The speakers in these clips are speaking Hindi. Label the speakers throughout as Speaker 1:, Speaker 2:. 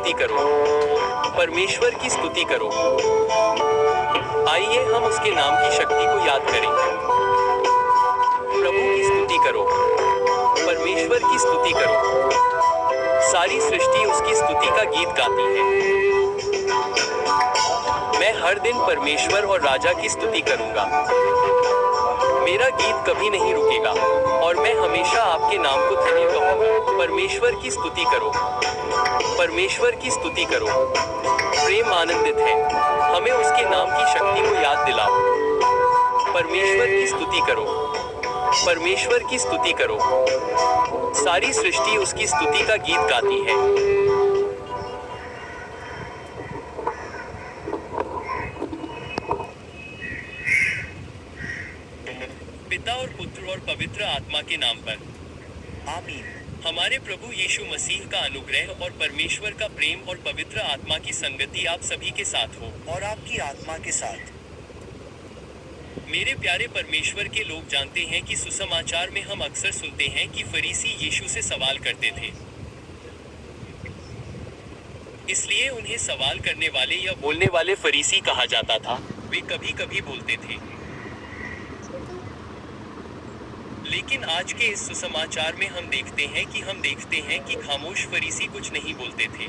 Speaker 1: स्तुति करो, परमेश्वर की स्तुति करो। आइए हम उसके नाम की शक्ति को याद करें। प्रभु की स्तुति करो, परमेश्वर की स्तुति करो। सारी सृष्टि उसकी स्तुति का गीत गाती है। मैं हर दिन परमेश्वर और राजा की स्तुति करूंगा। मेरा गीत कभी नहीं रुकेगा और मैं हमेशा आपके नाम को धन्य कहूंगा। परमेश्वर की स्तुति करो, परमेश्वर की स्तुति करो। प्रेम आनंदित है, हमें उसके नाम की शक्ति को याद दिलाओ। परमेश्वर की स्तुति करो, परमेश्वर की स्तुति करो। सारी सृष्टि उसकी स्तुति का गीत गाती है। पिता और पुत्र और पवित्र आत्मा के नाम पर आमीन। हमारे प्रभु यीशु मसीह का अनुग्रह और परमेश्वर का प्रेम और पवित्र आत्मा की संगति आप सभी के साथ हो
Speaker 2: और आपकी आत्मा के साथ।
Speaker 1: मेरे प्यारे परमेश्वर के लोग जानते हैं कि सुसमाचार में हम अक्सर सुनते हैं कि फरीसी यीशु से सवाल करते थे, इसलिए उन्हें सवाल करने वाले या बोलने वाले फरीसी कहा जाता था। वे कभी कभी बोलते थे। लेकिन आज के इस सुसमाचार में हम देखते हैं कि खामोश फरीसी कुछ नहीं बोलते थे।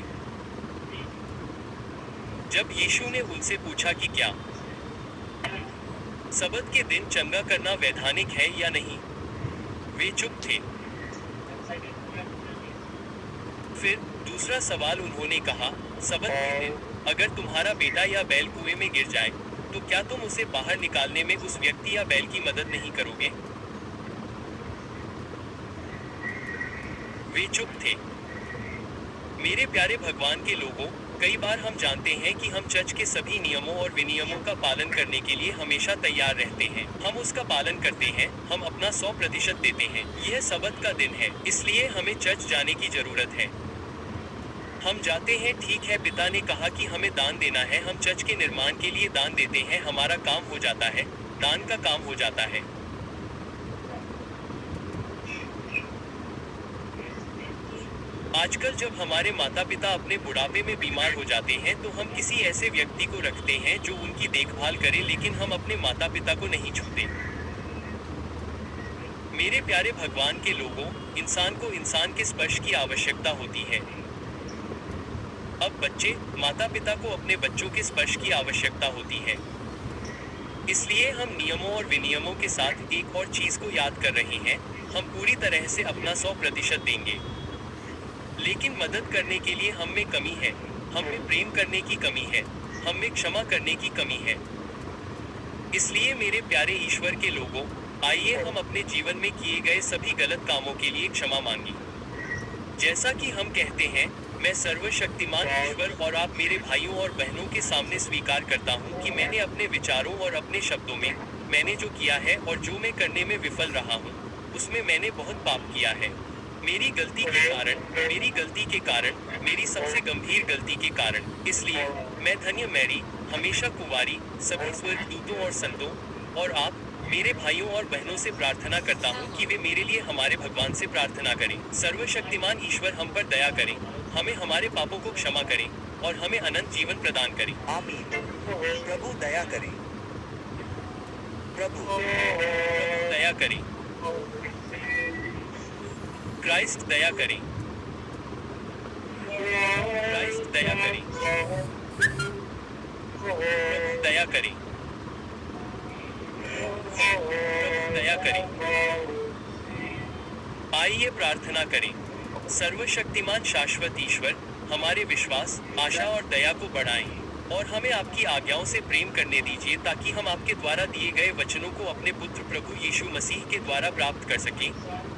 Speaker 1: जब यीशु ने उनसे पूछा कि क्या सबत के दिन चंगा करना वैधानिक है या नहीं, वे चुप थे। फिर दूसरा सवाल उन्होंने कहा, सबत के दिन अगर तुम्हारा बेटा या बैल कुएं में गिर जाए तो क्या तुम उसे बाहर निकालने में उस व्यक्ति या बैल की मदद नहीं करोगे? वे चुप थे। मेरे प्यारे भगवान के लोगों, कई बार हम जानते हैं कि हम चर्च के सभी नियमों और विनियमों का पालन करने के लिए हमेशा तैयार रहते हैं। हम उसका पालन करते हैं, हम अपना 100% देते हैं। यह सबत का दिन है, इसलिए हमें चर्च जाने की जरूरत है। हम जाते हैं, ठीक है, पिता ने कहा कि हमें दान देना है, हम चर्च के निर्माण के लिए दान देते हैं, हमारा काम हो जाता है, दान का काम हो जाता है। आजकल जब हमारे माता पिता अपने बुढ़ापे में बीमार हो जाते हैं तो हम किसी ऐसे व्यक्ति को रखते हैं जो उनकी देखभाल करे, लेकिन हम अपने माता पिता को नहीं छूते। मेरे प्यारे भगवान के लोगों, इंसान को इंसान के स्पर्श की आवश्यकता होती है। अब बच्चे, माता पिता को अपने बच्चों के स्पर्श की आवश्यकता होती है। इसलिए हम नियमों और विनियमों के साथ एक और चीज को याद कर रहे हैं, हम पूरी तरह से अपना 100% देंगे। लेकिन मदद करने के लिए हम में कमी है, हम में प्रेम करने की कमी है, हम में क्षमा करने की कमी है। इसलिए मेरे प्यारे ईश्वर के लोगों, आइए हम अपने जीवन में किए गए सभी गलत कामों के लिए क्षमा मांगे। जैसा कि हम कहते हैं, मैं सर्वशक्तिमान ईश्वर और आप मेरे भाइयों और बहनों के सामने स्वीकार करता हूँ कि मैंने अपने विचारों और अपने शब्दों में मैंने जो किया है और जो मैं करने में विफल रहा हूँ, उसमें मैंने बहुत पाप किया है। मेरी गलती के कारण, मेरी सबसे गंभीर गलती के कारण। इसलिए मैं धन्य मैरी, हमेशा कुंवारी, सभी स्वर्गदूतों और संतों और आप मेरे भाइयों और बहनों से प्रार्थना करता हूँ कि वे मेरे लिए हमारे भगवान से प्रार्थना करें। सर्वशक्तिमान ईश्वर हम पर दया करें, हमें हमारे पापों को क्षमा करें और हमें अनंत जीवन प्रदान करें।
Speaker 2: आमीन। प्रभु दया करें, प्रभु
Speaker 1: दया करें। क्राइस्ट दया करें, क्राइस्ट दया करें, प्रभु दया करें, प्रभु दया करें। आइए प्रार्थना करें। सर्वशक्तिमान शाश्वत ईश्वर, हमारे विश्वास, आशा और दया को बढ़ाएं और हमें आपकी आज्ञाओं से प्रेम करने दीजिए ताकि हम आपके द्वारा दिए गए वचनों को अपने पुत्र प्रभु यीशु मसीह के द्वारा प्राप्त कर सकें,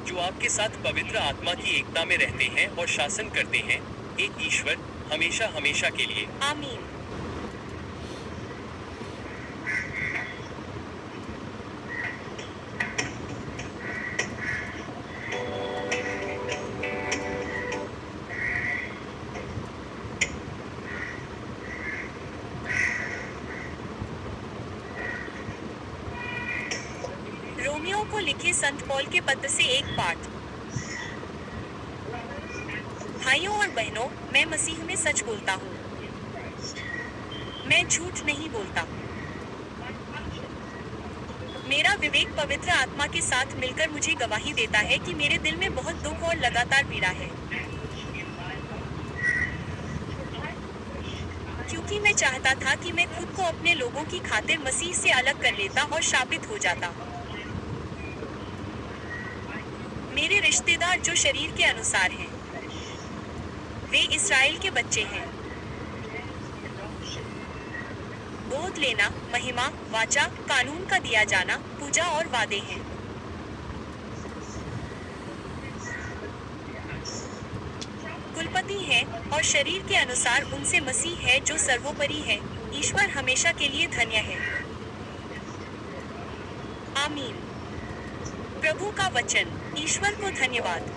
Speaker 1: जो आपके साथ पवित्र आत्मा की एकता में रहते हैं और शासन करते हैं, एक ईश्वर, हमेशा हमेशा के लिए।
Speaker 3: आमीन। रोमियो को लिखे संत पौल के पत्र से एक पाठ। भाइयों और बहनों, मैं मसीह में सच बोलता हूँ। मैं झूठ नहीं बोलता। मेरा विवेक पवित्र आत्मा के साथ मिलकर मुझे गवाही देता है कि मेरे दिल में बहुत दुख और लगातार पीड़ा है, क्योंकि मैं चाहता था कि मैं खुद को अपने लोगों की खातिर मसीह से अलग कर लेता और शापित हो जाता। मेरे रिश्तेदार जो शरीर के अनुसार हैं, वे इस्राएल के बच्चे हैं। गोद लेना, महिमा, वाचा, कानून का दिया जाना, पूजा और वादे हैं। कुलपति हैं और शरीर के अनुसार उनसे मसीह है जो सर्वोपरि है। ईश्वर हमेशा के लिए धन्य है। आमीन। प्रभु का वचन। ईश्वर को धन्यवाद।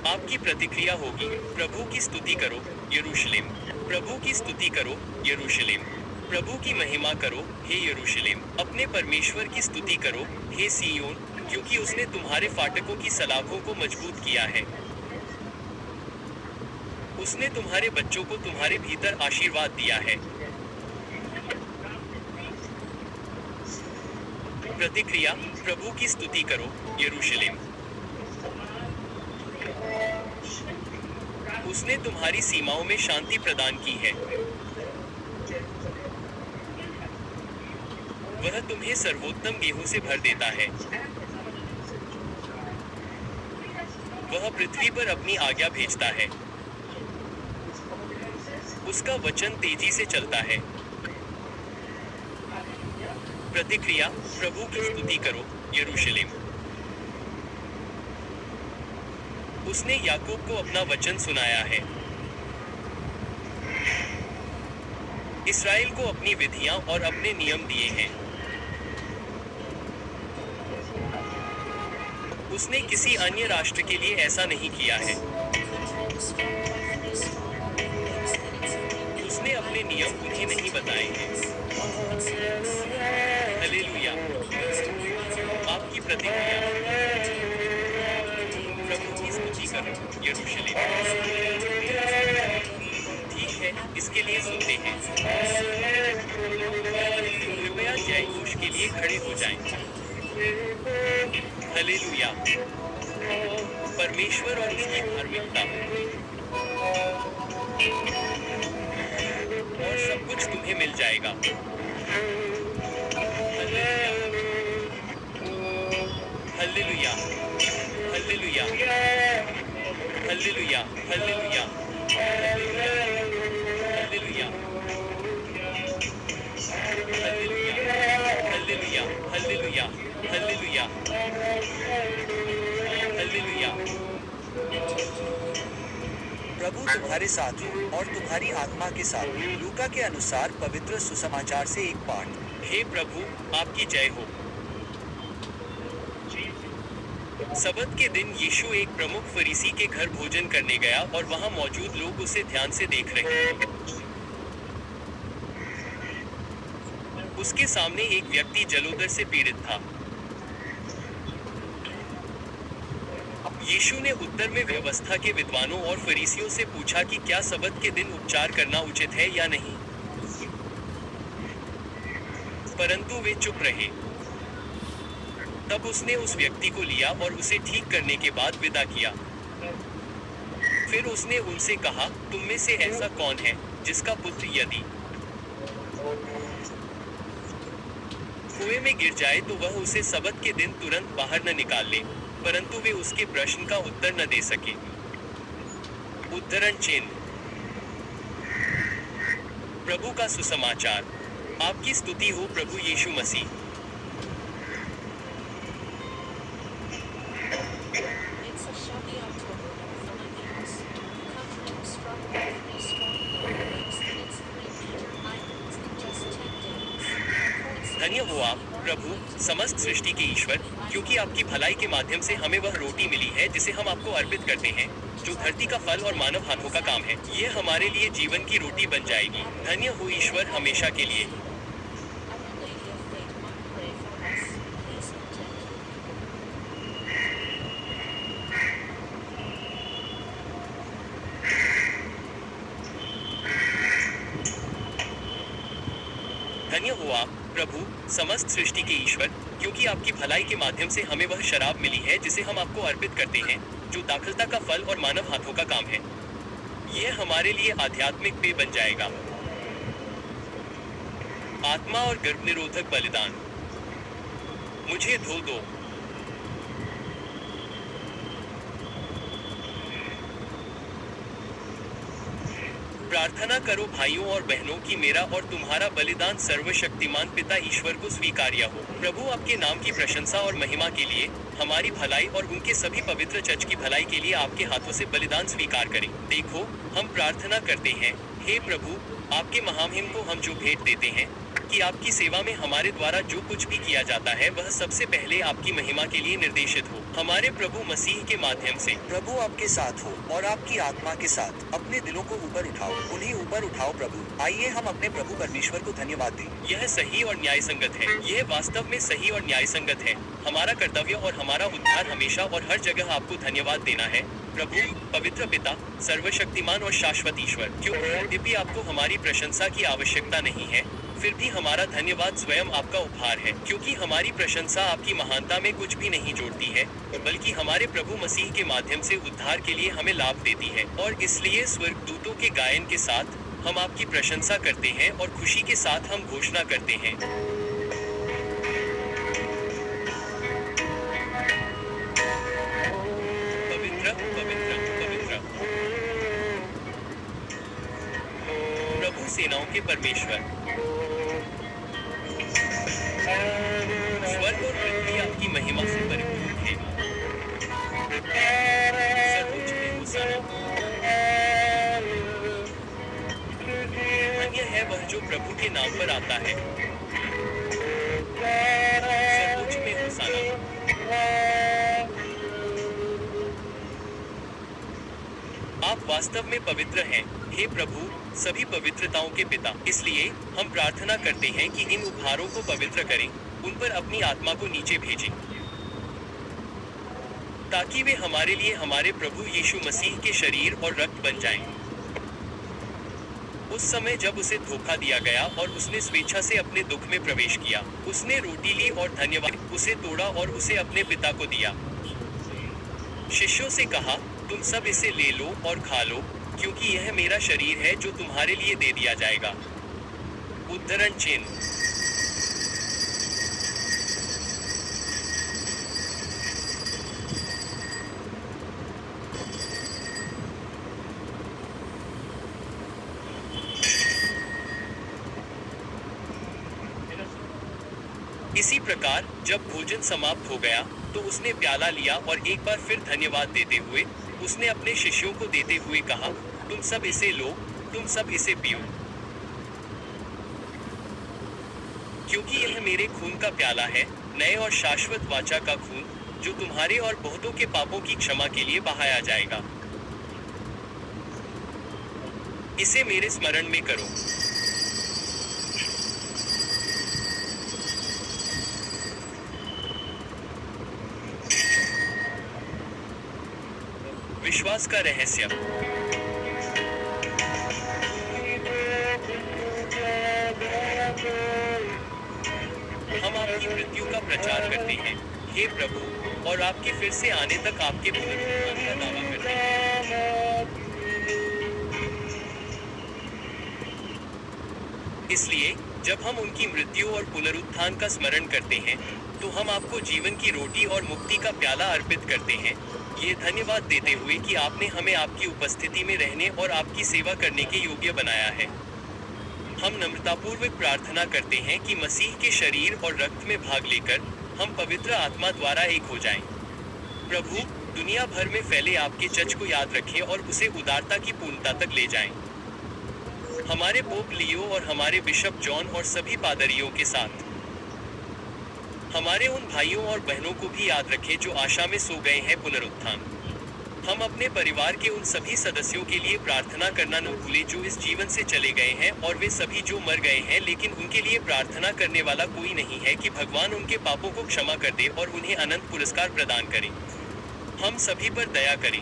Speaker 1: आपकी प्रतिक्रिया होगी, प्रभु की स्तुति करो यरूशलेम। प्रभु की स्तुति करो यरूशलेम। प्रभु की महिमा करो हे यरूशलेम। अपने परमेश्वर की स्तुति करो हे सिय्योन, क्योंकि उसने तुम्हारे फाटकों की सलाखों को मजबूत किया है। उसने तुम्हारे बच्चों को तुम्हारे भीतर आशीर्वाद दिया है। प्रतिक्रिया, प्रभु की स्तुति करो यरूशलेम। उसने तुम्हारी सीमाओं में शांति प्रदान की है। वह तुम्हें सर्वोत्तम गेहूं से भर देता है। वह पृथ्वी पर अपनी आज्ञा भेजता है। उसका वचन तेजी से चलता है। प्रतिक्रिया, प्रभु की स्तुति करो यरूशलेम। उसने याकूब को अपना वचन सुनाया है। इस्राएल को अपनी विधियां और अपने नियम दिए हैं। उसने किसी अन्य राष्ट्र के लिए ऐसा नहीं किया है। उसने अपने नियम उन्हें नहीं बताए हैं। हालेलुया। आपकी प्रतिक्रिया, प्रभु की स्तुति करो यरूशलेम। ठीक है, इसके लिए सुनते हैं। कृपया जय घोष के लिए खड़े हो जाएं। हालेलुया। परमेश्वर और उसकी धार्मिकता और सब कुछ तुम्हें मिल जाएगा। हालेलुया, हालेलुया, हालेलुया, हालेलुया, हालेलुया, हालेलुया, हालेलुया, हालेलुया, हालेलुया।
Speaker 2: प्रभु तुम्हारे साथ हो और तुम्हारी आत्मा के साथ। लूका के अनुसार पवित्र सुसमाचार से एक पाठ।
Speaker 1: हे प्रभु, आपकी जय हो। सबत के दिन यीशु एक प्रमुख फरीसी के घर भोजन करने गया और वहां मौजूद लोग उसे ध्यान से देख रहे थे। उसके सामने एक व्यक्ति जलोदर से पीड़ित था। यीशु ने उत्तर में व्यवस्था के विद्वानों और फरीसियों से पूछा कि क्या सबत के दिन उपचार करना उचित है या नहीं, परंतु वे चुप रहे। तब उसने उस व्यक्ति को लिया और उसे ठीक करने के बाद विदा किया। फिर उसने उनसे कहा, तुम में से ऐसा कौन है जिसका पुत्र यदि कुएं में गिर जाए तो वह उसे सबत के दिन तुरंत बाहर न निकाल ले। परंतु वे उसके प्रश्न का उत्तर न दे सके। उद्धरण चिन्ह। प्रभु का सुसमाचार। आपकी स्तुति हो प्रभु यीशु मसीह।
Speaker 4: It's a shabby October in the Philippines. The continent struck by three strong earthquakes in its three major islands in just 10 days.
Speaker 1: धन्य हो आप प्रभु, समस्त सृष्टि के ईश्वर, क्योंकि आपकी भलाई के माध्यम से हमें वह रोटी मिली है जिसे हम आपको अर्पित करते हैं, जो धरती का फल और मानव हाथों का काम है। ये हमारे लिए जीवन की रोटी बन जाएगी। धन्य हो ईश्वर हमेशा के लिए।
Speaker 4: Our Lady of Fatima, pray for us. Please protect.
Speaker 1: धन्य हो आप, प्रभु, समस्त सृष्टि के ईश्वर, क्योंकि आपकी भलाई के माध्यम से हमें वह शराब मिली है जिसे हम आपको अर्पित करते हैं, जो दाखलता का फल और मानव हाथों का काम है। यह हमारे लिए आध्यात्मिक पेय बन जाएगा। आत्मा और गर्भ निरोधक बलिदान। मुझे धो दो। प्रार्थना करो भाइयों और बहनों कि मेरा और तुम्हारा बलिदान सर्वशक्तिमान पिता ईश्वर को स्वीकार्य हो। प्रभु आपके नाम की प्रशंसा और महिमा के लिए, हमारी भलाई और उनके सभी पवित्र चर्च की भलाई के लिए आपके हाथों से बलिदान स्वीकार करें। देखो, हम प्रार्थना करते हैं, हे प्रभु, आपके महामहिम को हम जो भेंट देते हैं, कि आपकी सेवा में हमारे द्वारा जो कुछ भी किया जाता है वह सबसे पहले आपकी महिमा के लिए निर्देशित हो। हमारे प्रभु मसीह के माध्यम से।
Speaker 2: प्रभु आपके साथ हो और आपकी आत्मा के साथ। अपने दिलों को ऊपर उठाओ, उन्हें ऊपर उठाओ प्रभु। आइए हम अपने प्रभु परमेश्वर को धन्यवाद दें।
Speaker 1: यह सही और न्याय संगत है। यह वास्तव में सही और न्याय संगत है। हमारा कर्तव्य और हमारा उद्धार हमेशा और हर जगह आपको धन्यवाद देना है, प्रभु, पवित्र पिता, सर्वशक्तिमान और शाश्वत ईश्वर। क्योंकि यद्यपि आपको हमारी प्रशंसा की आवश्यकता नहीं है, फिर भी हमारा धन्यवाद स्वयं आपका उपहार है, क्योंकि हमारी प्रशंसा आपकी महानता में कुछ भी नहीं जोड़ती है, बल्कि हमारे प्रभु मसीह के माध्यम से उद्धार के लिए हमें लाभ देती है। और इसलिए स्वर्गदूतों के गायन के साथ हम आपकी प्रशंसा करते हैं और खुशी के साथ हम घोषणा करते हैं, पवित्र, पवित्र, पवित्र, प्रभु सेनाओं के परमेश्वर। स्वर्ग और पृथ्वी आपकी महिमा से परिपूर्ण है। सर्वोच्च में होशाना। धन्य है वह जो प्रभु के नाम पर आता है। सर्वोच्च में होशाना। आप वास्तव में पवित्र हैं, हे प्रभु, सभी पवित्रताओं के पिता। इसलिए हम प्रार्थना करते हैं कि इन उपहारों को पवित्र करें, उन पर अपनी आत्मा को नीचे भेजें, ताकि वे हमारे लिए हमारे प्रभु यीशु मसीह के शरीर और रक्त बन जाएं। उस समय जब उसे धोखा दिया गया और उसने स्वेच्छा से अपने दुख में प्रवेश किया, उसने रोटी ली और धन्यवाद उसे तोड़ा और उसे अपने पिता को दिया। शिष्यों से कहा, तुम सब इसे ले लो और खा लो, क्योंकि यह मेरा शरीर है जो तुम्हारे लिए दे दिया जाएगा। उद्धरण चिन्ह। इसी प्रकार जब भोजन समाप्त हो गया, तो उसने प्याला लिया और एक बार फिर धन्यवाद देते हुए उसने अपने शिष्यों को देते हुए कहा, तुम सब इसे लो, तुम सब इसे पियो, क्योंकि यह मेरे खून का प्याला है, नए और शाश्वत वाचा का खून, जो तुम्हारे और बहुतों के पापों की क्षमा के लिए बहाया जाएगा। इसे मेरे स्मरण में करो। विश्वास का रहस्य। हम आपकी मृत्यु का प्रचार करते हैं, हे प्रभु, और आपके फिर से आने तक आपके पुनरुत्थान का दावा करते हैं। इसलिए जब हम उनकी मृत्यु और पुनरुत्थान का स्मरण करते हैं, तो हम आपको जीवन की रोटी और मुक्ति का प्याला अर्पित करते हैं, ये धन्यवाद देते हुए कि आपने हमें आपकी उपस्थिति में रहने और आपकी सेवा करने के योग्य बनाया है। हम नम्रतापूर्वक प्रार्थना करते हैं कि मसीह के शरीर और रक्त में भाग लेकर हम पवित्र आत्मा द्वारा एक हो जाएं। प्रभु, दुनिया भर में फैले आपके चर्च को याद रखें और उसे उदारता की पूर्णता तक ले जाएं। हमारे पोप लियो और हमारे बिशप जॉन और सभी पादरियों के साथ हमारे उन भाइयों और बहनों को भी याद रखें जो आशा में सो गए हैं पुनरुत्थान। हम अपने परिवार के उन सभी सदस्यों के लिए प्रार्थना करना न भूलें जो इस जीवन से चले गए हैं, और वे सभी जो मर गए हैं लेकिन उनके लिए प्रार्थना करने वाला कोई नहीं है, कि भगवान उनके पापों को क्षमा कर दे और उन्हें अनंत पुरस्कार प्रदान करें। हम सभी पर दया करें।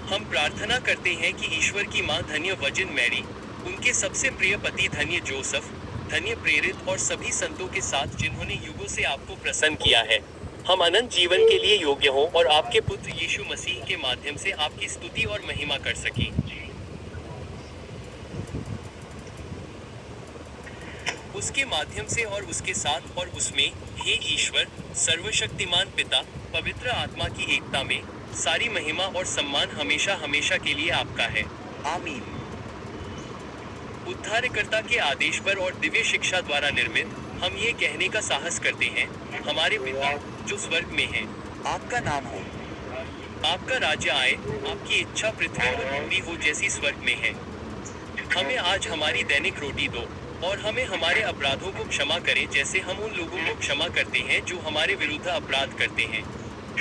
Speaker 1: हम प्रार्थना करते हैं कि ईश्वर की मां धन्य वर्जिन मैरी, उनके सबसे प्रिय पति धन्य जोसेफ, धन्य प्रेरित और सभी संतों के साथ जिन्होंने युगों से आपको प्रसन्न किया है। हम अनंत जीवन के लिए योग्य हों और आपके पुत्र यीशु मसीह के माध्यम से आपकी स्तुति और महिमा कर सकें। उसके माध्यम से और उसके साथ और उसमें, हे ईश्वर, सर्वशक्तिमान पिता, पवित्र आत्मा की एकता में सारी महिमा और सम्मान हमेशा हमेशा के लिए आपका है।
Speaker 2: आमीन।
Speaker 1: उद्धारकर्ता के आदेश पर और दिव्य शिक्षा द्वारा निर्मित, हम ये कहने का साहस करते हैं, हमारे पिता जो स्वर्ग में हैं,
Speaker 2: आपका नाम हो,
Speaker 1: आपका राज्य आए, आपकी इच्छा पृथ्वी पर पूरी हो जैसी स्वर्ग में है। हमें आज हमारी दैनिक रोटी दो, और हमें हमारे अपराधों को क्षमा करें जैसे हम उन लोगों को क्षमा करते हैं जो हमारे विरुद्ध अपराध करते हैं।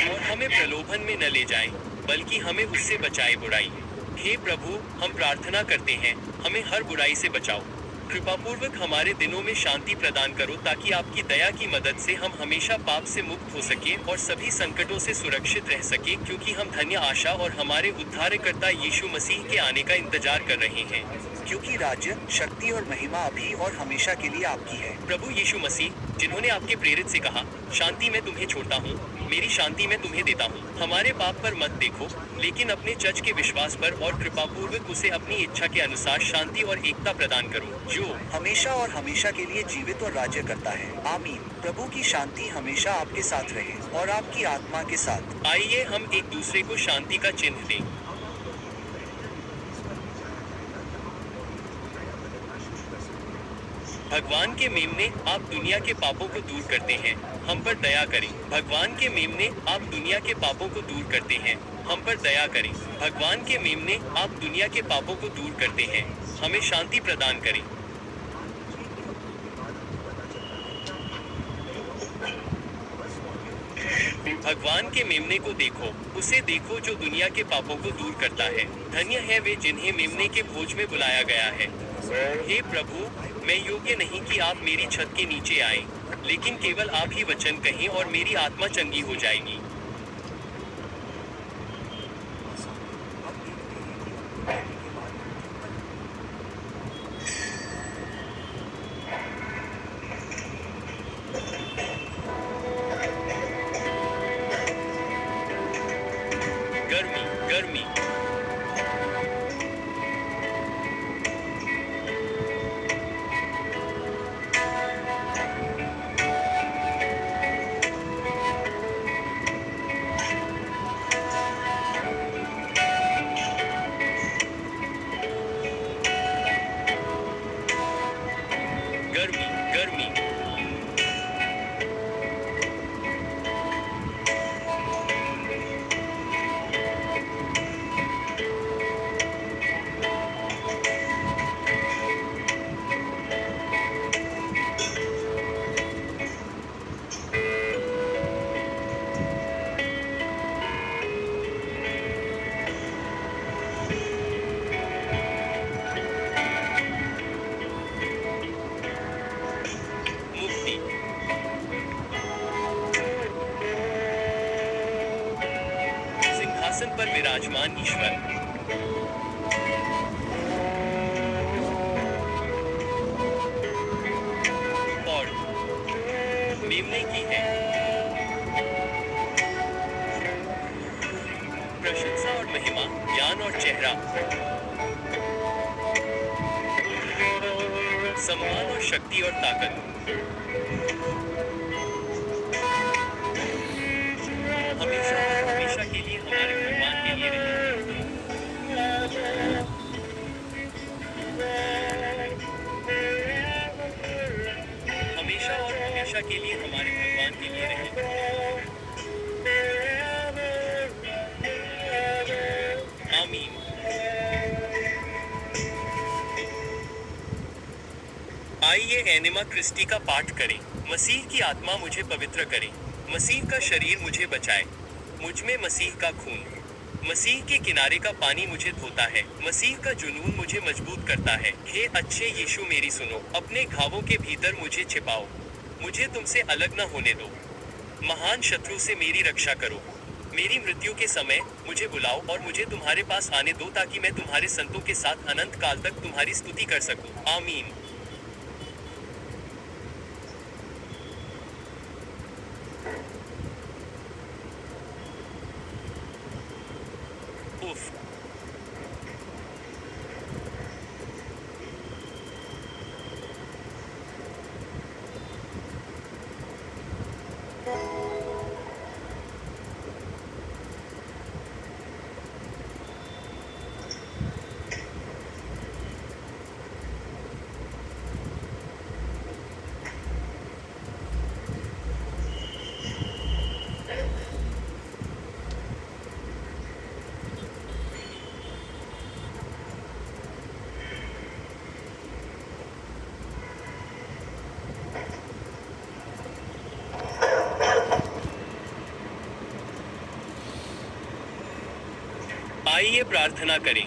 Speaker 1: और हमें प्रलोभन में न ले जाएं, बल्कि हमें उससे बचाए बुराई। हे प्रभु, हम प्रार्थना करते हैं, हमें हर बुराई से बचाओ। कृपापूर्वक हमारे दिनों में शांति प्रदान करो ताकि आपकी दया की मदद से हम हमेशा पाप से मुक्त हो सके और सभी संकटों से सुरक्षित रह सके, क्योंकि हम धन्य आशा और हमारे उद्धारकर्ता यीशु मसीह के आने का इंतजार कर रहे हैं।
Speaker 2: क्योंकि राज्य, शक्ति और महिमा अभी और हमेशा के लिए आपकी है।
Speaker 1: प्रभु यीशु मसीह, जिन्होंने आपके प्रेरित से कहा, शांति मैं तुम्हें छोड़ता हूँ, मेरी शांति मैं तुम्हें देता हूँ, हमारे पाप पर मत देखो, लेकिन अपने चर्च के विश्वास पर और कृपापूर्वक उसे अपनी इच्छा के अनुसार शांति और एकता प्रदान करो, जो
Speaker 2: हमेशा और हमेशा के लिए जीवित और राज्य करता है। आमीन। प्रभु की शांति हमेशा आपके साथ रहे और आपकी आत्मा के साथ।
Speaker 1: आइए हम एक दूसरे को शांति का चिन्ह दें। भगवान के मेमने, आप दुनिया के पापों को दूर करते हैं, हम पर दया करें। भगवान के मेमने, आप दुनिया के पापों को दूर करते हैं, हम पर दया करें। भगवान के मेमने, आप दुनिया के पापों को दूर करते हैं, हमें शांति प्रदान करें। भगवान के मेमने को देखो, उसे देखो जो दुनिया के पापों को दूर करता है। धन्य है वे जिन्हें मेमने के भोज में बुलाया गया है। हे प्रभु, मैं योग्य नहीं कि आप मेरी छत के नीचे आए, लेकिन केवल आप ही वचन कहें और मेरी आत्मा चंगी हो जाएगी। गर्मी, गर्मी। गर्मी, गर्मी। मुक्ति। सिंहासन पर विराजमान ईश्वर, और मेमने की है प्रशंसा और महिमा, ज्ञान और चेहरा, सम्मान और शक्ति और ताकत। हमेशा और हमेशा के लिए हमारे भगवान के लिए रहे। हमेशा और हमेशा के लिए हमारे भगवान के लिए रहे। आमीन। आइए एनिमा क्रिस्टी का पाठ करें। मसीह की आत्मा मुझे पवित्र करे, मसीह का शरीर मुझे बचाए, मुझ में मसीह का खून, मसीह के किनारे का पानी मुझे धोता है, मसीह का जुनून मुझे मजबूत करता है। हे अच्छे यीशु, मेरी सुनो, अपने घावों के भीतर मुझे छिपाओ, मुझे तुमसे अलग न होने दो। महान शत्रु से मेरी रक्षा करो, मेरी मृत्यु के समय मुझे बुलाओ और मुझे तुम्हारे पास आने दो ताकि मैं तुम्हारे संतों के साथ अनंत काल तक तुम्हारी स्तुति कर सकूं। आमीन। उफ। आइए प्रार्थना करें।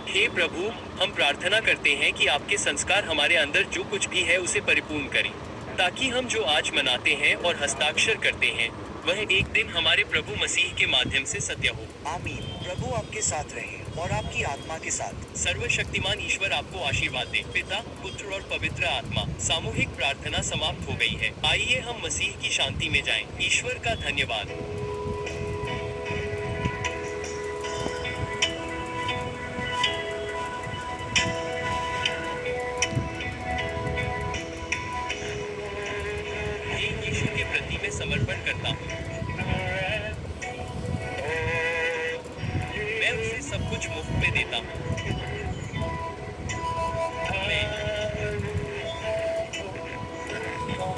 Speaker 1: हे प्रभु, हम प्रार्थना करते हैं कि आपके संस्कार हमारे अंदर जो कुछ भी है उसे परिपूर्ण करें, ताकि हम जो आज मनाते हैं और हस्ताक्षर करते हैं वह एक दिन हमारे प्रभु मसीह के माध्यम से सत्य हो।
Speaker 2: आमीन। प्रभु आपके साथ रहे और आपकी आत्मा के साथ।
Speaker 1: सर्वशक्तिमान ईश्वर आपको आशीर्वाद दे। पिता, पुत्र और पवित्र आत्मा। सामूहिक प्रार्थना समाप्त हो गई है। आइए हम मसीह की शांति में जाएं। ईश्वर का धन्यवाद। यीशु के प्रति मैं समर्पण करता हूँ। मैं उसे सब कुछ मुफ्त में देता हूँ। मैं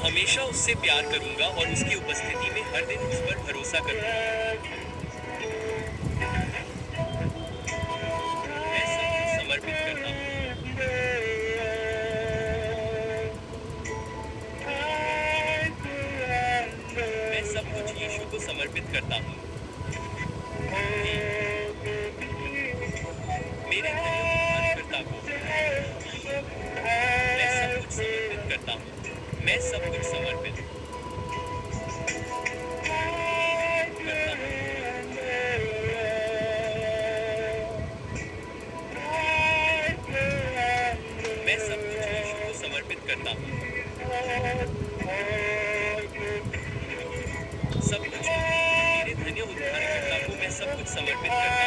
Speaker 1: हमेशा उससे प्यार करूंगा और उसकी उपस्थिति में हर दिन उस पर भरोसा करूंगा। मैं सब कुछ समर्पित करता हूँ। मैं सब कुछ यीशु को समर्पित करता हूँ। मेरे धन्य उद्धारकर्ता को मैं सब कुछ समर्पित करता हूँ। मैं सब कुछ समर्पित करता हूँ। मैं सब कुछ यीशु को समर्पित करता हूँ। सब कुछ मेरे धन्य उद्धारकर्ता को मैं सब कुछ समर्पित करता हूँ।